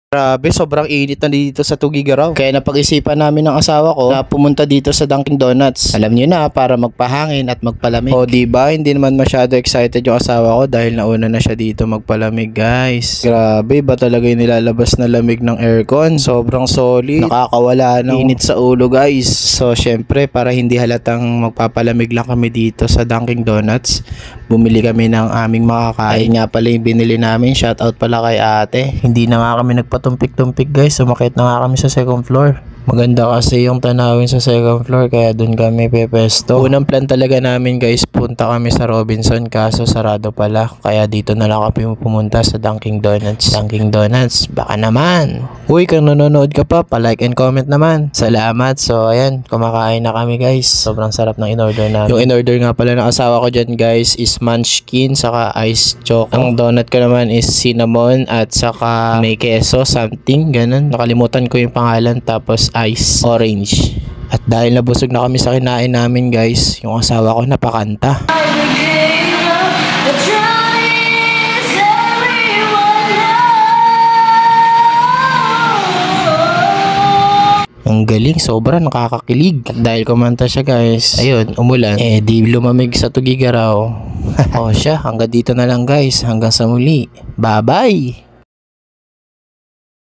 Grabe, sobrang init na dito sa Tugigaraw. Kaya napag-isipan namin ng asawa ko na pumunta dito sa Dunkin Donuts. Alam niyo na, para magpahangin at magpalamig. O diba, hindi naman masyado excited yung asawa ko dahil nauna na siya dito magpalamig, guys. Grabe, ba talaga yung nilalabas na lamig ng aircon? Sobrang solid. Nakakawala ng init sa ulo, guys. So, syempre, para hindi halatang magpapalamig lang kami dito sa Dunkin Donuts, bumili kami ng aming makakain. Nga pala yung binili namin. Shoutout pala kay ate. Hindi na nga kami nagpatumpik-tumpik, guys. Sumakit na nga kami sa second floor. Maganda kasi yung tanawin sa second floor kaya dun kami pepesto. Unang plan talaga namin, guys, punta kami sa Robinson kaso sarado pala. Kaya dito na lang kami pumunta sa Dunkin Donuts. Dunkin Donuts, baka naman. Uy, kung nanonood ka pa, pa-like and comment naman. Salamat. So, ayan, kumakain na kami, guys. Sobrang sarap ng in-order namin. Yung in-order nga pala ng asawa ko dyan, guys, is munchkin saka ice choco. Ang donut ko naman is cinnamon at saka may keso, something, ganun. Nakalimutan ko yung pangalan, tapos ice orange. At dahil nabusog na kami sa kinain namin, guys, yung asawa ko napakanta. Ang galing, sobra nakakakilig. At dahil kumanta siya, guys, ayun, umulan. Di lumamig sa Tugigaraw. O siya, hanggang dito na lang, guys. Hanggang sa muli. Bye-bye!